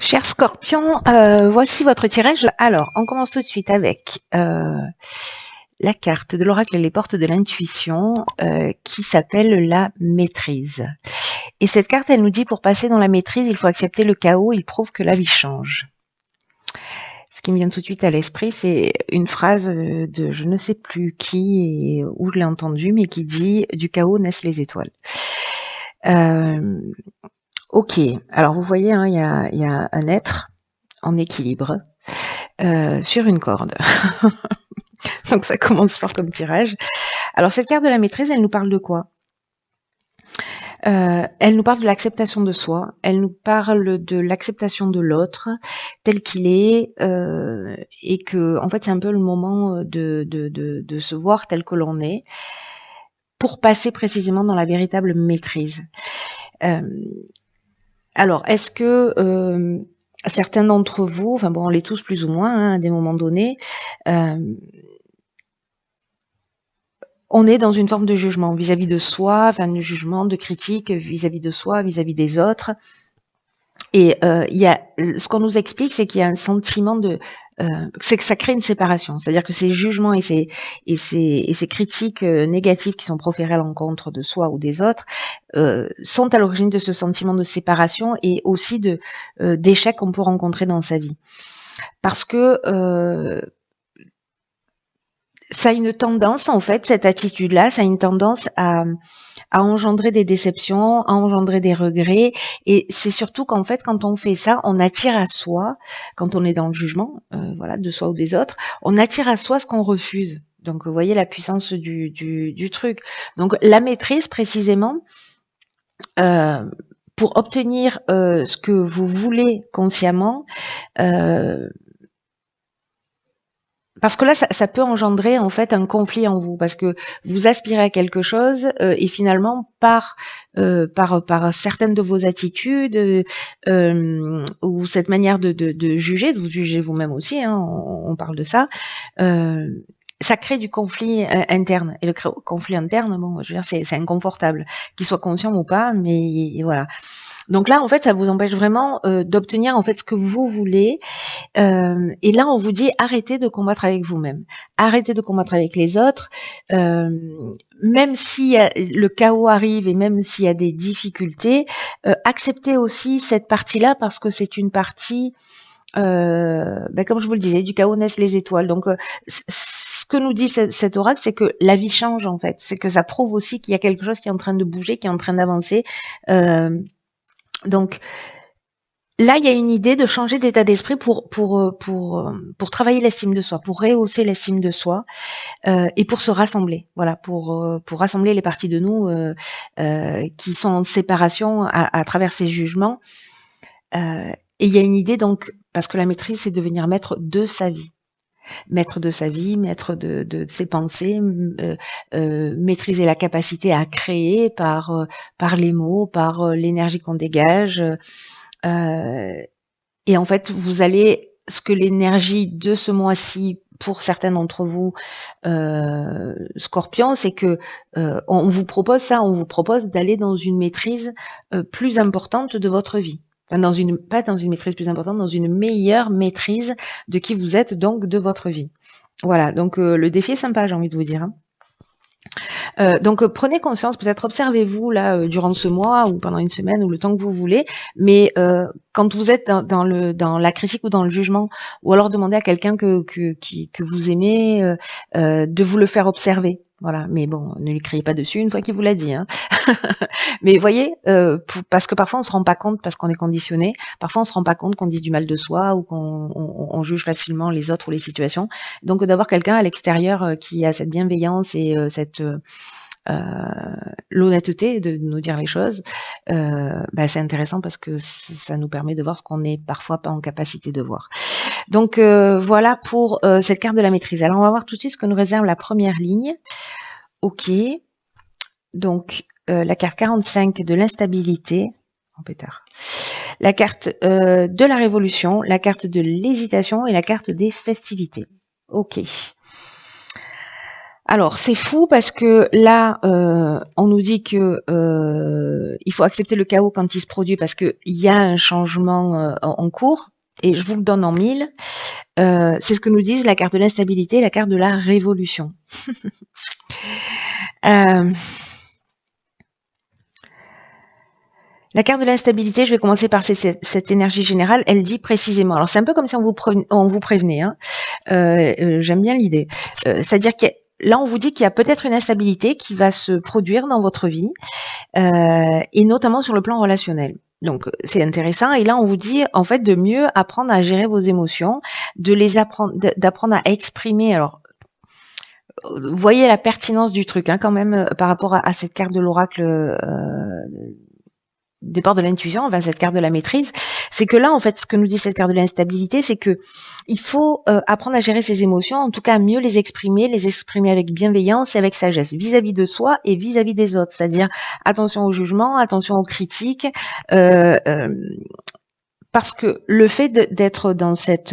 Cher Scorpion, voici votre tirage. Alors, on commence tout de suite avec la carte de l'oracle et les portes de l'intuition qui s'appelle la maîtrise. Et cette carte, elle nous dit pour passer dans la maîtrise, il faut accepter le chaos, il prouve que la vie change. Ce qui me vient tout de suite à l'esprit, c'est une phrase de je ne sais plus qui et où je l'ai entendue, mais qui dit « Du chaos naissent les étoiles ». Ok, alors vous voyez, hein, il y a un être en équilibre sur une corde. Donc ça commence fort comme tirage. Alors cette carte de la maîtrise, elle nous parle de quoi? Elle nous parle de l'acceptation de soi, elle nous parle de l'acceptation de l'autre tel qu'il est, et que en fait c'est un peu le moment de se voir tel que l'on est pour passer précisément dans la véritable maîtrise. Alors est-ce que certains d'entre vous, enfin bon on l'est tous plus ou moins hein, à des moments donnés, on est dans une forme de jugement vis-à-vis de soi, enfin de jugement, de critique vis-à-vis de soi, vis-à-vis des autres. Et il y a ce qu'on nous explique, c'est qu'il y a un sentiment de c'est que ça crée une séparation. C'est-à-dire que ces jugements et ces critiques négatives qui sont proférées à l'encontre de soi ou des autres sont à l'origine de ce sentiment de séparation et aussi de d'échecs qu'on peut rencontrer dans sa vie. Parce que ça a une tendance, en fait, cette attitude-là, ça a une tendance à engendrer des déceptions, à engendrer des regrets. Et c'est surtout qu'en fait, quand on fait ça, on attire à soi, quand on est dans le jugement, voilà, de soi ou des autres, on attire à soi ce qu'on refuse. Donc, vous voyez la puissance du truc. Donc, la maîtrise, précisément, pour obtenir ce que vous voulez consciemment, parce que là, ça peut engendrer en fait un conflit en vous, parce que vous aspirez à quelque chose et finalement par certaines de vos attitudes ou cette manière de juger, de vous juger vous-même aussi, hein, on parle de ça. Ça crée du conflit interne. Et le conflit interne, bon, je veux dire, c'est inconfortable, qu'il soit conscient ou pas, mais voilà. Donc là, en fait, ça vous empêche vraiment d'obtenir en fait ce que vous voulez. Et là, on vous dit arrêtez de combattre avec vous-même, arrêtez de combattre avec les autres. Même si le chaos arrive et même s'il y a des difficultés, acceptez aussi cette partie-là parce que c'est une partie. Comme je vous le disais, du chaos naissent les étoiles. Donc, ce que nous dit cet oracle, c'est que la vie change en fait. C'est que ça prouve aussi qu'il y a quelque chose qui est en train de bouger, qui est en train d'avancer. Donc là, il y a une idée de changer d'état d'esprit pour travailler l'estime de soi, pour rehausser l'estime de soi et pour se rassembler. Voilà, pour rassembler les parties de nous qui sont en séparation à travers ces jugements. Et il y a une idée donc, parce que la maîtrise, c'est devenir maître de sa vie. Maître de sa vie, maître de ses pensées, maîtriser la capacité à créer par les mots, par l'énergie qu'on dégage. Et en fait, vous allez, ce que l'énergie de ce mois-ci, pour certains d'entre vous, Scorpion, c'est que on vous propose ça, on vous propose d'aller dans une maîtrise plus importante de votre vie. Enfin, pas dans une maîtrise plus importante, dans une meilleure maîtrise de qui vous êtes, donc de votre vie. Voilà, donc le défi est sympa, j'ai envie de vous dire. Donc prenez conscience, peut-être observez-vous là durant ce mois ou pendant une semaine ou le temps que vous voulez, mais quand vous êtes dans la critique ou dans le jugement, ou alors demandez à quelqu'un que vous aimez de vous le faire observer. Voilà, mais bon, ne lui criez pas dessus une fois qu'il vous l'a dit. Hein. Mais voyez, parce que parfois on se rend pas compte parce qu'on est conditionné. Parfois on se rend pas compte qu'on dit du mal de soi ou qu'on juge facilement les autres ou les situations. Donc d'avoir quelqu'un à l'extérieur qui a cette bienveillance et cette l'honnêteté de nous dire les choses, c'est intéressant parce que ça nous permet de voir ce qu'on n'est parfois pas en capacité de voir. Donc voilà pour cette carte de la maîtrise. Alors on va voir tout de suite ce que nous réserve la première ligne. Ok, donc la carte 45 de l'instabilité, en pétard. La carte de la révolution, la carte de l'hésitation et la carte des festivités. Ok. Alors, c'est fou parce que là, on nous dit que il faut accepter le chaos quand il se produit parce qu'il y a un changement en cours. Et je vous le donne en mille. C'est ce que nous disent la carte de l'instabilité et la carte de la révolution. Euh, La carte de l'instabilité, je vais commencer par cette énergie générale, elle dit précisément, alors c'est un peu comme si on vous prévenait, hein. J'aime bien l'idée. C'est-à-dire que là, on vous dit qu'il y a peut-être une instabilité qui va se produire dans votre vie, et notamment sur le plan relationnel. Donc c'est intéressant. Et là, on vous dit en fait de mieux apprendre à gérer vos émotions, d'apprendre à exprimer. Alors, voyez la pertinence du truc hein, quand même par rapport à cette carte de l'oracle. Départ de l'intuition, enfin cette carte de la maîtrise, c'est que là, en fait, ce que nous dit cette carte de l'instabilité, c'est que il faut apprendre à gérer ses émotions, en tout cas mieux les exprimer avec bienveillance et avec sagesse, vis-à-vis de soi et vis-à-vis des autres. C'est-à-dire attention au jugement, attention aux critiques, parce que le fait d'être dans cette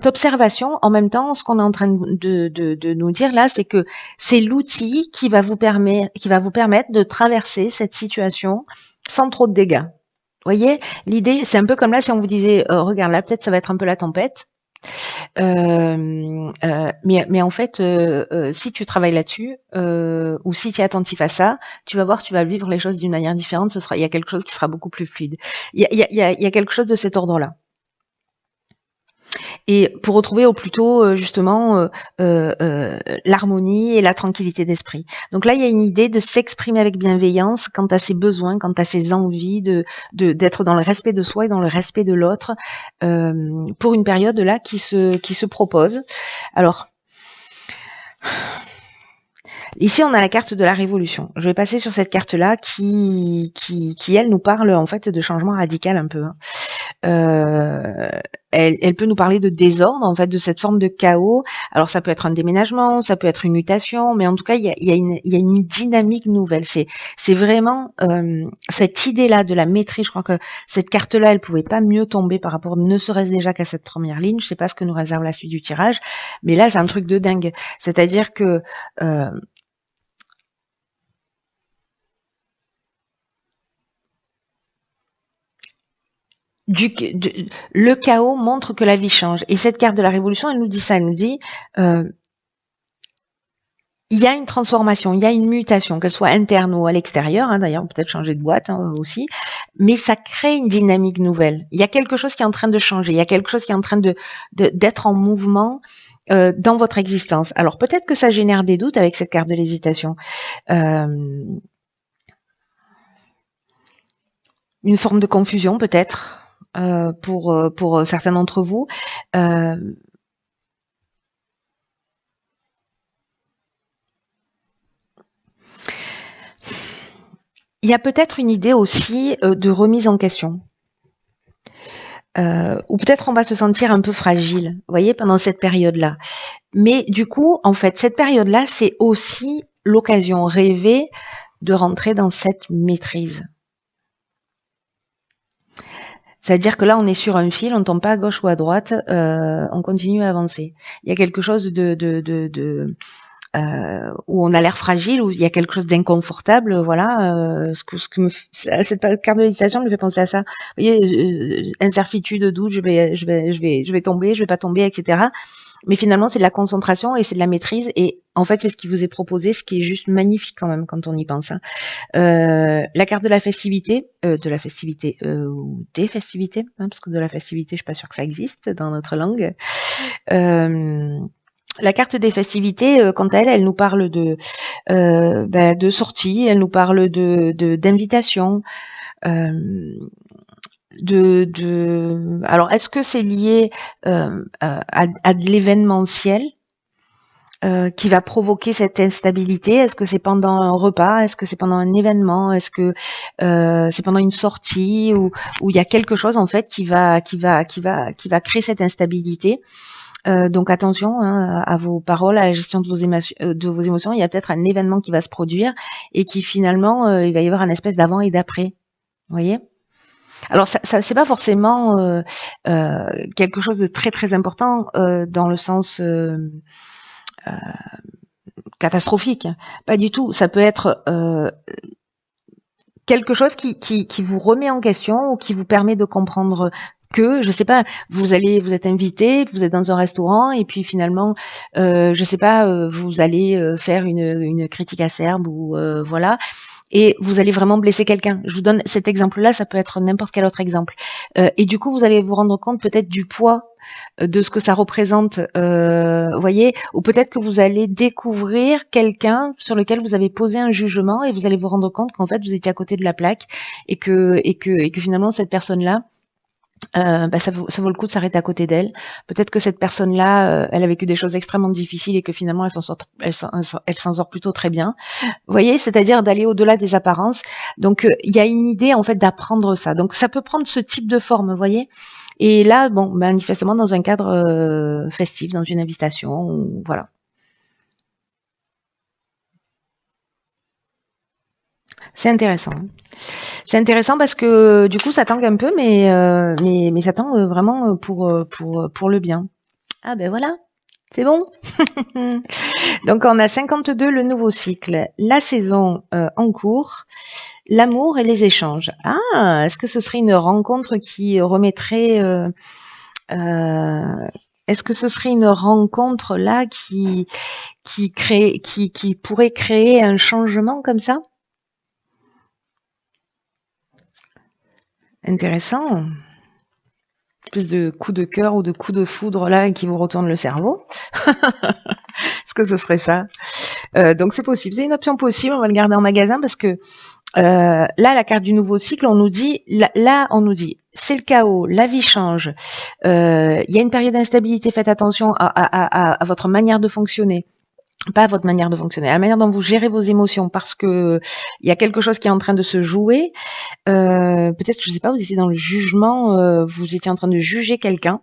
observation, en même temps, ce qu'on est en train de nous dire là, c'est que c'est l'outil qui va vous permettre de traverser cette situation sans trop de dégâts. Vous voyez, l'idée, c'est un peu comme là, si on vous disait, regarde, là, peut-être ça va être un peu la tempête. Mais en fait, si tu travailles là-dessus, ou si tu es attentif à ça, tu vas voir, tu vas vivre les choses d'une manière différente. Il y a quelque chose qui sera beaucoup plus fluide. Il y a quelque chose de cet ordre-là. Et pour retrouver au plus tôt justement l'harmonie et la tranquillité d'esprit. Donc là, il y a une idée de s'exprimer avec bienveillance quant à ses besoins, quant à ses envies, d'être dans le respect de soi et dans le respect de l'autre pour une période là qui se propose. Alors, ici, on a la carte de la révolution. Je vais passer sur cette carte-là qui, elle, nous parle en fait de changement radical un peu. Elle peut nous parler de désordre, en fait, de cette forme de chaos. Alors, ça peut être un déménagement, ça peut être une mutation, mais en tout cas, il y a une dynamique nouvelle. C'est vraiment cette idée-là de la maîtrise. Je crois que cette carte-là, elle pouvait pas mieux tomber par rapport, ne serait-ce déjà qu'à cette première ligne. Je sais pas ce que nous réserve la suite du tirage, mais là, c'est un truc de dingue. C'est-à-dire que le chaos montre que la vie change. Et cette carte de la révolution, elle nous dit ça. Elle nous dit, il y a une transformation, il y a une mutation, qu'elle soit interne ou à l'extérieur. Hein, d'ailleurs, peut-être changer de boîte aussi. Mais ça crée une dynamique nouvelle. Il y a quelque chose qui est en train de changer. Il y a quelque chose qui est en train d'être en mouvement dans votre existence. Alors, peut-être que ça génère des doutes avec cette carte de l'hésitation. Une forme de confusion, peut-être. Pour certains d'entre vous. Il y a peut-être une idée aussi de remise en question. Ou peut-être on va se sentir un peu fragile, vous voyez, pendant cette période-là. Mais du coup, en fait, cette période-là, c'est aussi l'occasion rêvée de rentrer dans cette maîtrise. C'est-à-dire que là, on est sur un fil, on ne tombe pas à gauche ou à droite, on continue à avancer. Il y a quelque chose où on a l'air fragile, où il y a quelque chose d'inconfortable, voilà. Cette carte de méditation me fait penser à ça. Vous voyez, incertitude, doute, je vais tomber, je vais pas tomber, etc. Mais finalement, c'est de la concentration et c'est de la maîtrise. Et en fait, c'est ce qui vous est proposé, ce qui est juste magnifique quand même quand on y pense. Hein. La carte de la festivité, ou des festivités, hein, parce que de la festivité, je suis pas sûre que ça existe dans notre langue. La carte des festivités, quant à elle, elle nous parle de sortie, elle nous parle d'invitation. Alors, est-ce que c'est lié à de l'événementiel qui va provoquer cette instabilité? Est-ce que c'est pendant un repas? Est-ce que c'est pendant un événement? Est-ce que c'est pendant une sortie où il y a quelque chose en fait qui va créer cette instabilité? Donc attention hein, à vos paroles, à la gestion de vos émotions. Il y a peut-être un événement qui va se produire et qui finalement, il va y avoir un espèce d'avant et d'après. Vous voyez? Alors ça c'est pas forcément quelque chose de très très important dans le sens catastrophique. Pas du tout. Ça peut être quelque chose qui vous remet en question ou qui vous permet de comprendre que, je sais pas, vous êtes invité, vous êtes dans un restaurant et puis finalement, je sais pas, vous allez faire une critique acerbe ou voilà, et vous allez vraiment blesser quelqu'un. Je vous donne cet exemple-là, ça peut être n'importe quel autre exemple. Et du coup, vous allez vous rendre compte peut-être du poids de ce que ça représente, voyez, ou peut-être que vous allez découvrir quelqu'un sur lequel vous avez posé un jugement et vous allez vous rendre compte qu'en fait vous étiez à côté de la plaque et que finalement cette personne-là, ça vaut le coup de s'arrêter à côté d'elle. Peut-être que cette personne-là, elle a vécu des choses extrêmement difficiles et que finalement elle s'en sort plutôt très bien. Vous voyez, c'est-à-dire d'aller au-delà des apparences. Donc il y a une idée en fait d'apprendre ça. Donc ça peut prendre ce type de forme, vous voyez. Et là, bon, manifestement dans un cadre festif, dans une invitation, voilà. C'est intéressant. C'est intéressant parce que du coup ça tangue un peu, mais ça tangue vraiment pour le bien. Ah ben voilà, c'est bon. Donc on a 52 le nouveau cycle, la saison en cours, l'amour et les échanges. Ah, est-ce que ce serait une rencontre qui remettrait est-ce que ce serait une rencontre là qui pourrait créer un changement comme ça? Intéressant. Espèce de coup de cœur ou de coup de foudre là qui vous retourne le cerveau. Est-ce que ce serait ça? Donc c'est possible, c'est une option possible, on va le garder en magasin parce que là, la carte du nouveau cycle, on nous dit, c'est le chaos, la vie change, il y a une période d'instabilité, faites attention à votre manière de fonctionner. Pas à votre manière de fonctionner, à la manière dont vous gérez vos émotions, parce que il y a quelque chose qui est en train de se jouer. Peut-être, je sais pas, vous étiez dans le jugement, vous étiez en train de juger quelqu'un,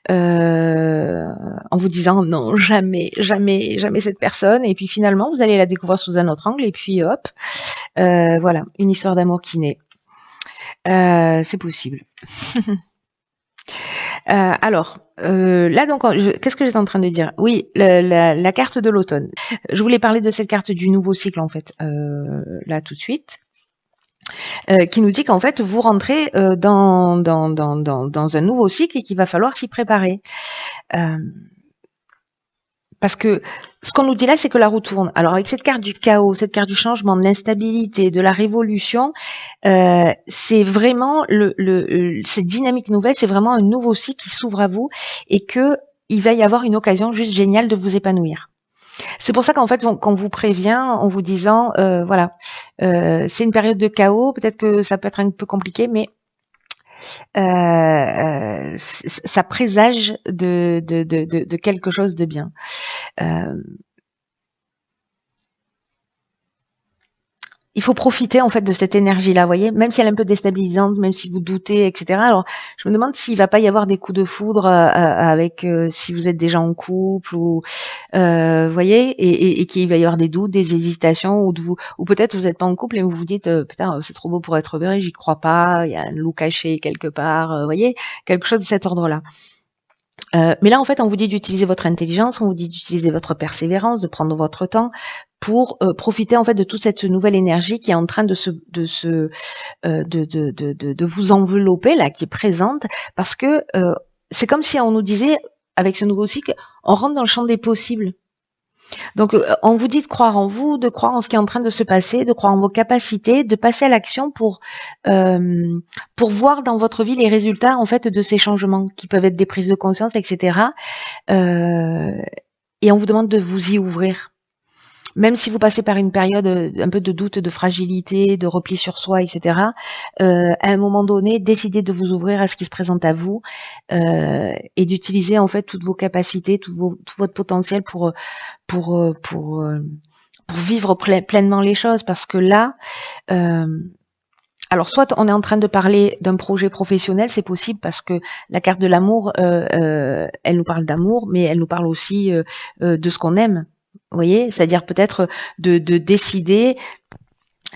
en vous disant non, jamais, jamais, jamais cette personne. Et puis finalement, vous allez la découvrir sous un autre angle. Et puis hop, voilà, une histoire d'amour qui naît. C'est possible. Alors, là donc, qu'est-ce que j'étais en train de dire? Oui, la carte de l'automne. Je voulais parler de cette carte du nouveau cycle en fait, là tout de suite. Qui nous dit qu'en fait vous rentrez dans un nouveau cycle et qu'il va falloir s'y préparer. Parce que ce qu'on nous dit là, c'est que la roue tourne. Alors avec cette carte du chaos, cette carte du changement, de l'instabilité, de la révolution, c'est vraiment cette dynamique nouvelle, c'est vraiment un nouveau cycle qui s'ouvre à vous et que il va y avoir une occasion juste géniale de vous épanouir. C'est pour ça qu'en fait, qu'on vous prévient en vous disant, voilà, c'est une période de chaos, peut-être que ça peut être un peu compliqué, mais ça présage de quelque chose de bien. Il faut profiter en fait de cette énergie-là, vous voyez, même si elle est un peu déstabilisante, même si vous doutez, etc. Alors, je me demande s'il va pas y avoir des coups de foudre avec si vous êtes déjà en couple ou vous voyez, et qu'il va y avoir des doutes, des hésitations, ou peut-être vous n'êtes pas en couple et vous vous dites putain c'est trop beau pour être vrai, j'y crois pas, il y a un loup caché quelque part, vous voyez, quelque chose de cet ordre-là. Mais là, en fait, on vous dit d'utiliser votre intelligence, on vous dit d'utiliser votre persévérance, de prendre votre temps pour profiter en fait de toute cette nouvelle énergie qui est en train de vous envelopper là, qui est présente, parce que c'est comme si on nous disait avec ce nouveau cycle, on rentre dans le champ des possibles. Donc, on vous dit de croire en vous, de croire en ce qui est en train de se passer, de croire en vos capacités, de passer à l'action pour voir dans votre vie les résultats en fait de ces changements qui peuvent être des prises de conscience, etc. Et on vous demande de vous y ouvrir. Même si vous passez par une période un peu de doute, de fragilité, de repli sur soi, etc., à un moment donné, décidez de vous ouvrir à ce qui se présente à vous et d'utiliser en fait toutes vos capacités, tout votre potentiel pour vivre pleinement les choses. Parce que là, alors soit on est en train de parler d'un projet professionnel, c'est possible parce que la carte de l'amour, elle nous parle d'amour, mais elle nous parle aussi de ce qu'on aime. Vous voyez, c'est-à-dire peut-être de décider,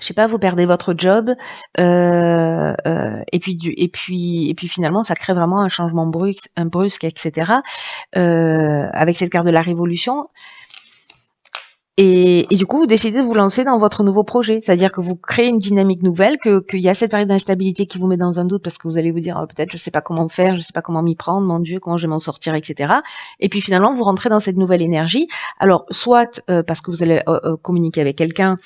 je sais pas, vous perdez votre job, et puis finalement ça crée vraiment un changement brusque, etc. Avec cette carte de la révolution, Et du coup, vous décidez de vous lancer dans votre nouveau projet. C'est-à-dire que vous créez une dynamique nouvelle, qu'il y a cette période d'instabilité qui vous met dans un doute parce que vous allez vous dire, peut-être je sais pas comment faire, je sais pas comment m'y prendre, mon Dieu, comment je vais m'en sortir, etc. Et puis finalement, vous rentrez dans cette nouvelle énergie. Alors, soit parce que vous allez communiquer avec quelqu'un,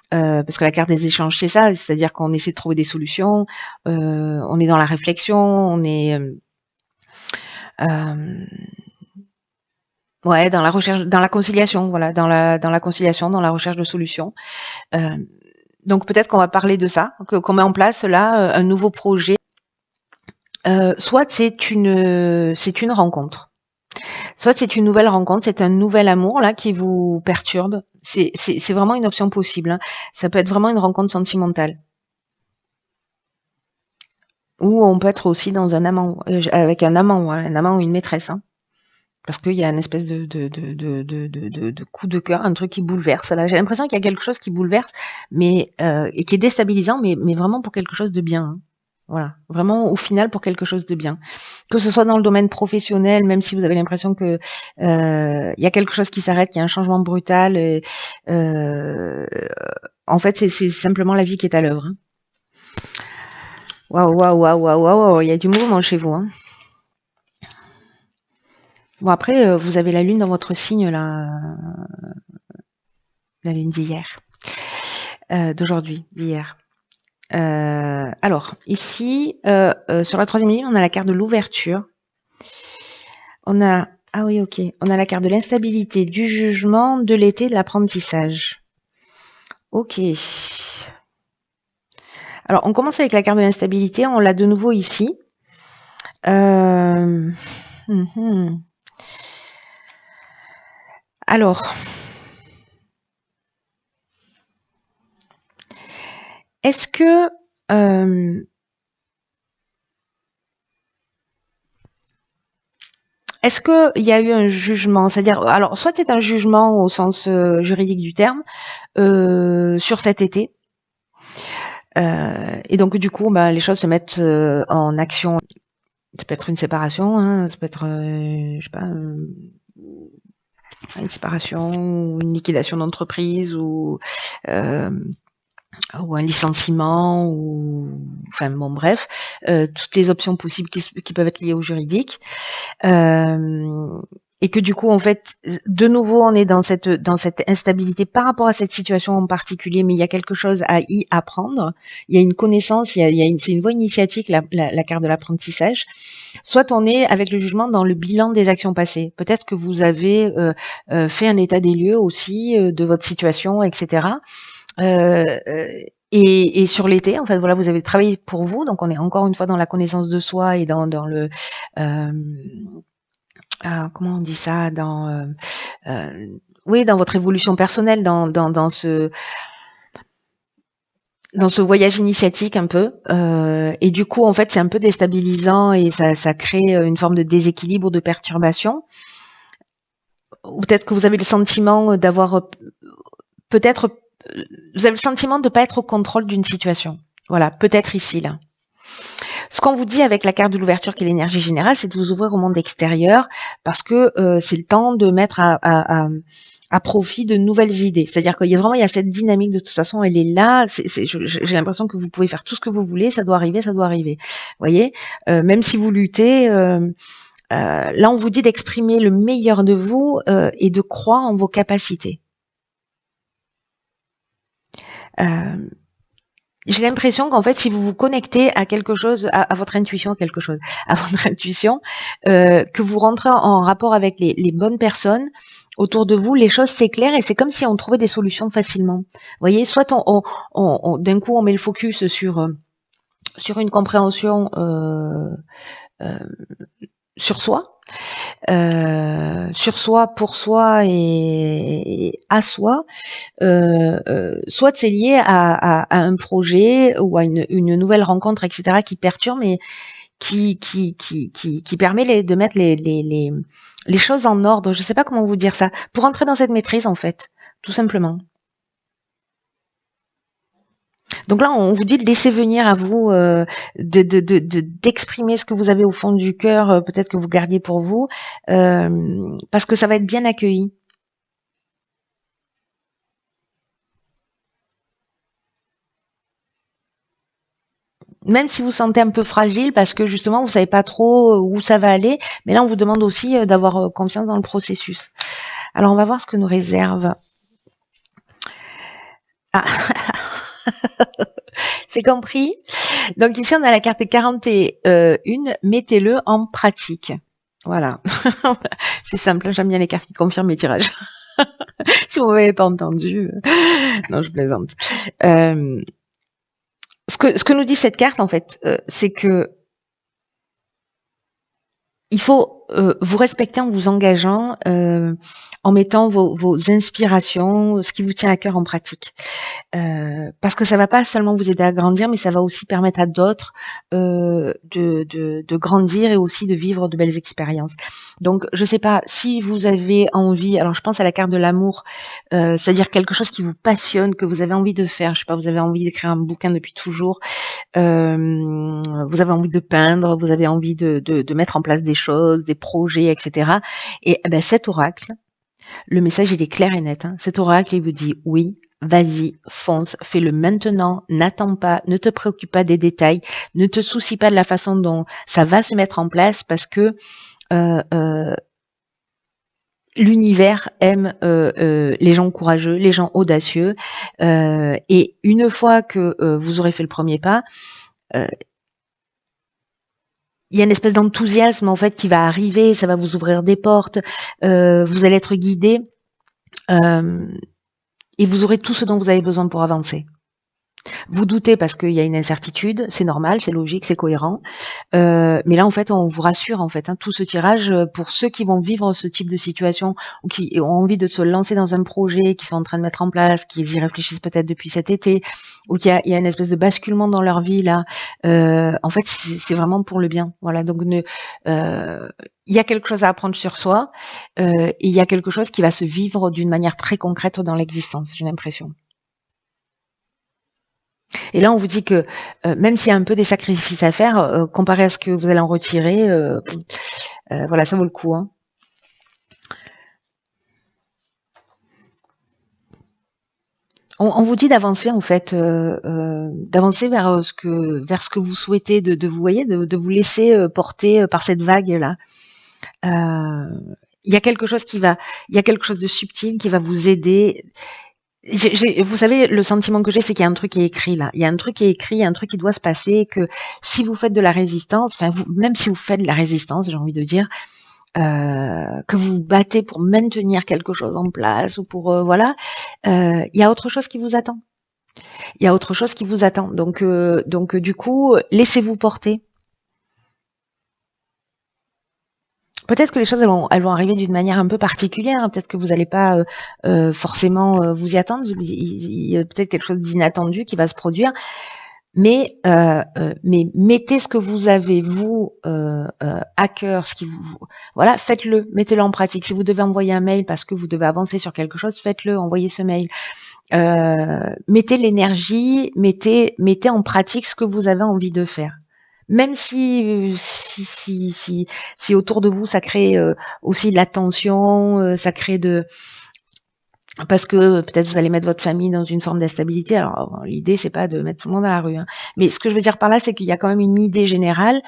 parce que la carte des échanges, c'est ça, c'est-à-dire qu'on essaie de trouver des solutions, on est dans la réflexion, on est ouais, dans la recherche, dans la conciliation, voilà, dans la conciliation, dans la recherche de solutions. Euh, donc peut-être qu'on va parler de ça, qu'on met en place là un nouveau projet. Soit c'est une rencontre, soit c'est une nouvelle rencontre, c'est un nouvel amour là qui vous perturbe. C'est vraiment une option possible, hein. Ça peut être vraiment une rencontre sentimentale. Ou on peut être aussi dans un amant, avec un amant ou une maîtresse, hein. Parce qu'il y a une espèce de coup de cœur, un truc qui bouleverse. Là, j'ai l'impression qu'il y a quelque chose qui bouleverse, mais et qui est déstabilisant, mais vraiment pour quelque chose de bien, hein. Voilà, vraiment au final pour quelque chose de bien. Que ce soit dans le domaine professionnel, même si vous avez l'impression que il y a quelque chose qui s'arrête, qu'il y a un changement brutal. Euh, en fait, c'est simplement la vie qui est à l'œuvre, hein. Waouh, waouh, waouh, waouh, waouh, il y a du mouvement chez vous, hein. Bon après, vous avez la lune dans votre signe là, la lune d'hier, d'aujourd'hui, d'hier. Alors ici, sur la troisième ligne, on a la carte de l'ouverture. On a ah oui, ok. On a la carte de l'instabilité, du jugement, de l'été, de l'apprentissage. Ok. Alors on commence avec la carte de l'instabilité. On l'a de nouveau ici. Euh... Alors, est-ce que est-ce qu'il y a eu un jugement, c'est-à-dire, alors soit c'est un jugement au sens juridique du terme sur cet été, et donc du coup, bah, les choses se mettent en action. Ça peut être une séparation, hein, ça peut être, je sais pas, une séparation, ou une liquidation d'entreprise, ou un licenciement, ou enfin bon bref, toutes les options possibles qui peuvent être liées au juridique. Et que du coup, en fait, de nouveau, on est dans cette instabilité par rapport à cette situation en particulier, mais il y a quelque chose à y apprendre. Il y a une connaissance, c'est une voie initiatique, la carte de l'apprentissage. Soit on est avec le jugement dans le bilan des actions passées. Peut-être que vous avez fait un état des lieux aussi de votre situation, etc. Et sur l'été, en fait, voilà, vous avez travaillé pour vous, donc on est encore une fois dans la connaissance de soi et dans le comment on dit ça, oui, dans votre évolution personnelle, dans ce voyage initiatique un peu, et du coup en fait c'est un peu déstabilisant et ça crée une forme de déséquilibre, de perturbation. Ou peut-être que vous avez le sentiment d'avoir peut-être vous avez le sentiment de ne pas être au contrôle d'une situation. Voilà, peut-être ici là. Ce qu'on vous dit avec la carte de l'ouverture qui est l'énergie générale, c'est de vous ouvrir au monde extérieur parce que c'est le temps de mettre à profit de nouvelles idées. C'est-à-dire qu'il y a cette dynamique de toute façon, elle est là. J'ai l'impression que vous pouvez faire tout ce que vous voulez, ça doit arriver, ça doit arriver. Vous voyez, même si vous luttez, là on vous dit d'exprimer le meilleur de vous et de croire en vos capacités. J'ai l'impression qu'en fait, si vous vous connectez à quelque chose, à votre intuition, à votre intuition, que vous rentrez en rapport avec les bonnes personnes autour de vous, les choses s'éclairent et c'est comme si on trouvait des solutions facilement. Vous voyez, soit d'un coup on met le focus sur une compréhension sur soi, pour soi et à soi, soit c'est lié à un projet ou à une nouvelle rencontre, etc., qui perturbe, mais qui permet de mettre les choses en ordre. Je ne sais pas comment vous dire ça. Pour entrer dans cette maîtrise, en fait, tout simplement. Donc là, on vous dit de laisser venir à vous, d'exprimer ce que vous avez au fond du cœur, peut-être que vous gardiez pour vous, parce que ça va être bien accueilli. Même si vous sentez un peu fragile parce que justement vous savez pas trop où ça va aller, mais là on vous demande aussi d'avoir confiance dans le processus. Alors on va voir ce que nous réserve. Ah, c'est compris. Donc ici on a la carte 41, mettez-le en pratique. Voilà. C'est simple, j'aime bien les cartes qui confirment mes tirages. Si vous m'avez pas entendu. Non, je plaisante. Ce que nous dit cette carte, en fait, c'est que il faut vous respecter en vous engageant, en mettant vos inspirations, ce qui vous tient à cœur en pratique. Parce que ça va pas seulement vous aider à grandir, mais ça va aussi permettre à d'autres de grandir et aussi de vivre de belles expériences. Donc, je sais pas si vous avez envie. Alors, je pense à la carte de l'amour, c'est-à-dire quelque chose qui vous passionne, que vous avez envie de faire. Je sais pas, vous avez envie d'écrire un bouquin depuis toujours. Vous avez envie de peindre, vous avez envie de mettre en place des choses, des projets, etc. Et ben, cet oracle, le message il est clair et net. Hein. Cet oracle il vous dit oui, vas-y, fonce, fais-le maintenant, n'attends pas, ne te préoccupe pas des détails, ne te soucie pas de la façon dont ça va se mettre en place parce que l'univers aime les gens courageux, les gens audacieux. Et une fois que vous aurez fait le premier pas, il y a une espèce d'enthousiasme en fait qui va arriver, ça va vous ouvrir des portes, vous allez être guidé et vous aurez tout ce dont vous avez besoin pour avancer. Vous doutez parce qu'il y a une incertitude, c'est normal, c'est logique, c'est cohérent. Mais là, en fait, on vous rassure, en fait, hein, tout ce tirage, pour ceux qui vont vivre ce type de situation ou qui ont envie de se lancer dans un projet, qui sont en train de mettre en place, qui y réfléchissent peut-être depuis cet été, ou qu'il y a une espèce de basculement dans leur vie là. En fait, c'est vraiment pour le bien. Voilà. Donc, il y a quelque chose à apprendre sur soi, et il y a quelque chose qui va se vivre d'une manière très concrète dans l'existence. J'ai l'impression. Et là, on vous dit que même s'il y a un peu des sacrifices à faire, comparé à ce que vous allez en retirer, voilà, ça vaut le coup. Hein. On vous dit d'avancer en fait, d'avancer vers ce que vous souhaitez, de vous voyez, de vous laisser porter par cette vague là. Il y a quelque chose il y a quelque chose de subtil qui va vous aider. Vous savez, le sentiment que j'ai, c'est qu'il y a un truc qui est écrit là. Il y a un truc qui est écrit, il y a un truc qui doit se passer, que si vous faites de la résistance, enfin, même si vous faites de la résistance, j'ai envie de dire, que vous vous battez pour maintenir quelque chose en place ou pour, voilà, il y a autre chose qui vous attend. Il y a autre chose qui vous attend. Donc du coup, laissez-vous porter. Peut-être que les choses elles vont arriver d'une manière un peu particulière. Hein. Peut-être que vous n'allez pas forcément vous y attendre. Il y a peut-être quelque chose d'inattendu qui va se produire. Mais mettez ce que vous avez vous à cœur, ce qui vous voilà, faites-le, mettez-le en pratique. Si vous devez envoyer un mail parce que vous devez avancer sur quelque chose, faites-le, envoyez ce mail. Mettez l'énergie, mettez en pratique ce que vous avez envie de faire. Même si autour de vous ça crée aussi de la tension, ça crée parce que peut-être vous allez mettre votre famille dans une forme d'instabilité. Alors l'idée c'est pas de mettre tout le monde à la rue, hein. Mais ce que je veux dire par là, c'est qu'il y a quand même une idée générale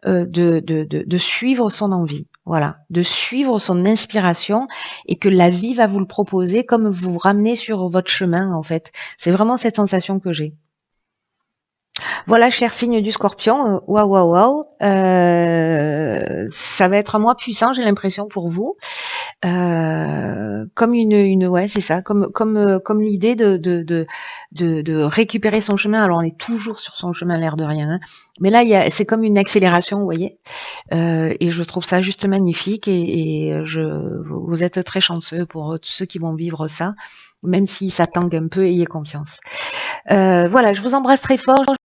de suivre son envie, voilà, de suivre son inspiration et que la vie va vous le proposer comme vous vous ramenez sur votre chemin en fait. C'est vraiment cette sensation que j'ai. Voilà, cher signe du Scorpion, waouh, waouh, waouh. Ça va être un mois puissant, j'ai l'impression pour vous. Comme ouais, c'est ça, comme l'idée de récupérer son chemin. Alors on est toujours sur son chemin, l'air de rien, hein. Mais là, c'est comme une accélération, vous voyez. Et je trouve ça juste magnifique. Vous êtes très chanceux pour tous ceux qui vont vivre ça, même si ça tangue un peu, ayez confiance. Voilà, je vous embrasse très fort.